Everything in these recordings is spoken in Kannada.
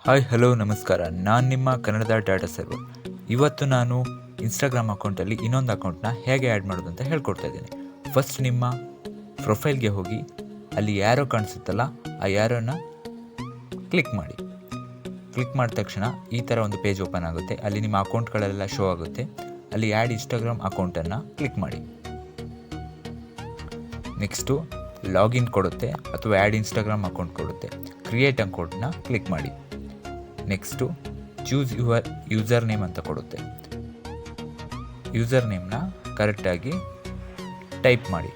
ಹಾಯ್ ಹಲೋ ನಮಸ್ಕಾರ. ನಾನು ನಿಮ್ಮ ಕನ್ನಡದ ಡಾಟಾ ಸರ್ವರ್. ಇವತ್ತು ನಾನು ಇನ್ಸ್ಟಾಗ್ರಾಮ್ ಅಕೌಂಟಲ್ಲಿ ಇನ್ನೊಂದು ಅಕೌಂಟ್ನ ಹೇಗೆ ಆ್ಯಡ್ ಮಾಡೋದು ಅಂತ ಹೇಳ್ಕೊಡ್ತಾ ಇದ್ದೀನಿ. ಫಸ್ಟ್ ನಿಮ್ಮ ಪ್ರೊಫೈಲ್ಗೆ ಹೋಗಿ ಅಲ್ಲಿ ಯಾರೋ ಕಾಣಿಸುತ್ತಲ್ಲ ಆ ಯಾರೋನ ಕ್ಲಿಕ್ ಮಾಡಿ. ಕ್ಲಿಕ್ ಮಾಡಿದ ತಕ್ಷಣ ಈ ಥರ ಒಂದು ಪೇಜ್ ಓಪನ್ ಆಗುತ್ತೆ. ಅಲ್ಲಿ ನಿಮ್ಮ ಅಕೌಂಟ್ಗಳೆಲ್ಲ ಶೋ ಆಗುತ್ತೆ. ಅಲ್ಲಿ ಆ್ಯಡ್ ಇನ್ಸ್ಟಾಗ್ರಾಮ್ ಅಕೌಂಟನ್ನು ಕ್ಲಿಕ್ ಮಾಡಿ. ನೆಕ್ಸ್ಟು ಲಾಗಿನ್ ಕೊಡುತ್ತೆ ಅಥವಾ ಆ್ಯಡ್ ಇನ್ಸ್ಟಾಗ್ರಾಮ್ ಅಕೌಂಟ್ ಕೊಡುತ್ತೆ. ಕ್ರಿಯೇಟ್ ಅಕೌಂಟ್ನ ಕ್ಲಿಕ್ ಮಾಡಿ. Next choose your user name ಅಂತ ಕೊಡುತ್ತೆ. ಯೂಸರ್ ನೇಮ್ನ ಕರೆಕ್ಟಾಗಿ ಟೈಪ್ ಮಾಡಿ.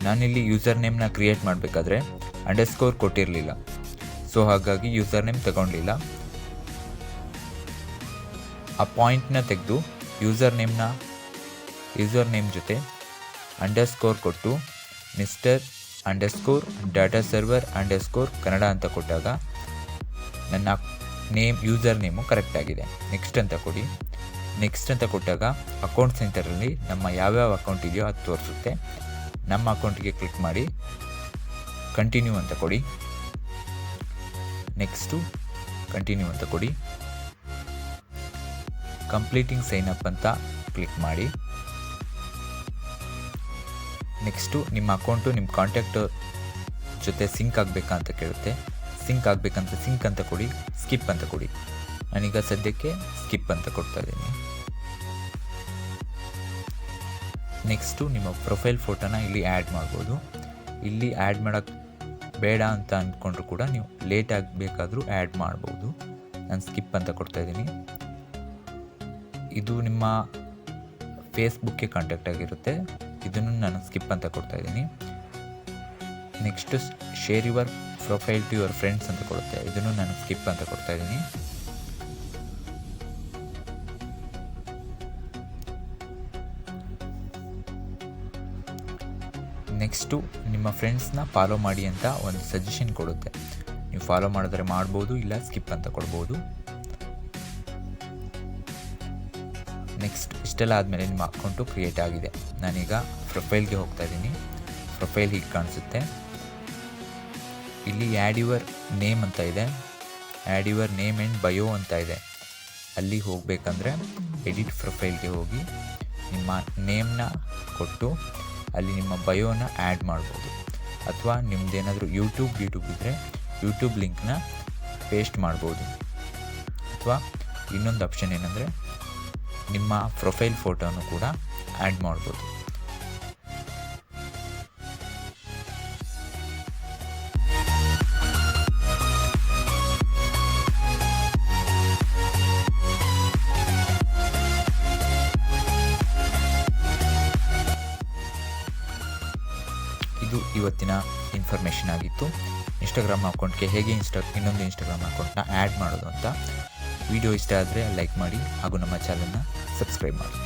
ನಾನಿಲ್ಲಿ ಯೂಸರ್ ನೇಮ್ನ ಕ್ರಿಯೇಟ್ ಮಾಡಬೇಕಾದ್ರೆ ಅಂಡರ್ಸ್ಕೋರ್ ಕೊಟ್ಟಿರಲಿಲ್ಲ, ಸೊ ಹಾಗಾಗಿ ಯೂಸರ್ ನೇಮ್ ತಗೊಳ್ಳಿಲ್ಲ. ಆ ಪಾಯಿಂಟ್ನ ತೆಗೆದು ಯೂಸರ್ ನೇಮ್ ಜೊತೆ ಅಂಡರ್ಸ್ಕೋರ್ ಕೊಟ್ಟು Mr_ಡಾಟಾ ಸರ್ವರ್ _ಕನ್ನಡ ಅಂತ ಕೊಟ್ಟಾಗ ನನ್ನ ಯೂಸರ್ ನೇಮು ಕರೆಕ್ಟಾಗಿದೆ. ನೆಕ್ಸ್ಟ್ ಅಂತ ಕೊಡಿ. ನೆಕ್ಸ್ಟ್ ಅಂತ ಕೊಟ್ಟಾಗ ಅಕೌಂಟ್ ಸೆಂಟರಲ್ಲಿ ನಮ್ಮ ಯಾವ್ಯಾವ ಅಕೌಂಟ್ ಇದೆಯೋ ಅದು ತೋರಿಸುತ್ತೆ. ನಮ್ಮ ಅಕೌಂಟಿಗೆ ಕ್ಲಿಕ್ ಮಾಡಿ ಕಂಟಿನ್ಯೂ ಅಂತ ಕೊಡಿ. ನೆಕ್ಸ್ಟು ಕಂಟಿನ್ಯೂ ಅಂತ ಕೊಡಿ. ಕಂಪ್ಲೀಟಿಂಗ್ ಸೈನ್ ಅಪ್ ಅಂತ ಕ್ಲಿಕ್ ಮಾಡಿ. ನೆಕ್ಸ್ಟು ನಿಮ್ಮ ಅಕೌಂಟು ನಿಮ್ಮ ಕಾಂಟ್ಯಾಕ್ಟ್ ಜೊತೆ ಸಿಂಕ್ ಆಗಬೇಕಾ ಅಂತ ಕೇಳುತ್ತೆ. ಸಿಂಕ್ ಆಗಬೇಕಂತ ಸಿಂಕ್ ಅಂತ ಕೊಡಿ, ಸ್ಕಿಪ್ ಅಂತ ಕೊಡಿ. ನಾನೀಗ ಸದ್ಯಕ್ಕೆ ಸ್ಕಿಪ್ ಅಂತ ಕೊಡ್ತಾ ಇದ್ದೀನಿ. ನೆಕ್ಸ್ಟು ನಿಮ್ಮ ಪ್ರೊಫೈಲ್ ಫೋಟೋನ ಇಲ್ಲಿ ಆ್ಯಡ್ ಮಾಡ್ಬೋದು. ಇಲ್ಲಿ ಆ್ಯಡ್ ಮಾಡೋಕ್ಕೆ ಬೇಡ ಅಂತ ಅಂದ್ಕೊಂಡ್ರು ಕೂಡ ನೀವು ಲೇಟ್ ಆಗಬೇಕಾದ್ರೂ ಆ್ಯಡ್ ಮಾಡ್ಬೋದು. ನಾನು ಸ್ಕಿಪ್ ಅಂತ ಕೊಡ್ತಾಯಿದ್ದೀನಿ. ಇದು ನಿಮ್ಮ ಫೇಸ್ಬುಕ್ಗೆ ಕಾಂಟ್ಯಾಕ್ಟ್ ಆಗಿರುತ್ತೆ. ಇದನ್ನು ನಾನು ಸ್ಕಿಪ್ ಅಂತ ಕೊಡ್ತಾಯಿದ್ದೀನಿ. Next share your profile to your friends ಅಂತ ಕೊಡುತ್ತೆ. ಇದನ್ನು ನಾನು ಸ್ಕಿಪ್ ಅಂತ ಕೊಡ್ತಾಯಿದ್ದೀನಿ. ನೆಕ್ಸ್ಟು ನಿಮ್ಮ ಫ್ರೆಂಡ್ಸ್ನ ಫಾಲೋ ಮಾಡಿ ಅಂತ ಒಂದು ಸಜೆಷನ್ ಕೊಡುತ್ತೆ. ನೀವು ಫಾಲೋ ಮಾಡಿದ್ರೆ ಮಾಡ್ಬೋದು, ಇಲ್ಲ ಸ್ಕಿಪ್ ಅಂತ ಕೊಡ್ಬೋದು. ನೆಕ್ಸ್ಟ್ ಇಷ್ಟೆಲ್ಲ ಆದಮೇಲೆ ನಿಮ್ಮ ಅಕೌಂಟು ಕ್ರಿಯೇಟ್ ಆಗಿದೆ. ನಾನೀಗ ಪ್ರೊಫೈಲ್ಗೆ ಹೋಗ್ತಾ ಇದ್ದೀನಿ. ಪ್ರೊಫೈಲ್ ಹೀಗೆ ಕಾಣಿಸುತ್ತೆ. ಇಲ್ಲಿ ಆ್ಯಡ್ ಯುವರ್ ನೇಮ್ ಅಂತ ಇದೆ. Add your name and bio ಅಂತ ಇದೆ. ಅಲ್ಲಿ ಹೋಗಬೇಕಂದ್ರೆ ಎಡಿಟ್ ಪ್ರೊಫೈಲ್ಗೆ ಹೋಗಿ ನಿಮ್ಮ ನೇಮ್ನ ಕೊಟ್ಟು ಅಲ್ಲಿ ನಿಮ್ಮ ಬಯೋನ ಆ್ಯಡ್ ಮಾಡ್ಬೋದು. ಅಥವಾ ನಿಮ್ಮದೇನಾದರೂ ಯೂಟ್ಯೂಬ್ ಇದ್ದರೆ ಯೂಟ್ಯೂಬ್ ಲಿಂಕ್ನ ಪೇಸ್ಟ್ ಮಾಡ್ಬೋದು. ಅಥವಾ ಇನ್ನೊಂದು ಆಪ್ಷನ್ ಏನಂದರೆ ನಿಮ್ಮ ಪ್ರೊಫೈಲ್ ಫೋಟೋನು ಕೂಡ ಆ್ಯಡ್ ಮಾಡ್ಬೋದು. ಇದು ಇವತ್ತಿನ ಇನ್ಫಾರ್ಮೇಷನ್ ಆಗಿತ್ತು. ಇನ್ಸ್ಟಾಗ್ರಾಮ್ ಅಕೌಂಟ್ಗೆ ಹೇಗೆ ಇನ್ನೊಂದು ಇನ್ಸ್ಟಾಗ್ರಾಮ್ ಅಕೌಂಟ್ನ ಆ್ಯಡ್ ಮಾಡೋದು ಅಂತ. ವಿಡಿಯೋ ಇಷ್ಟ ಆದರೆ ಲೈಕ್ ಮಾಡಿ ಹಾಗೂ ನಮ್ಮ ಚಾನಲ್ನ ಸಬ್ಸ್ಕ್ರೈಬ್ ಮಾಡಿ.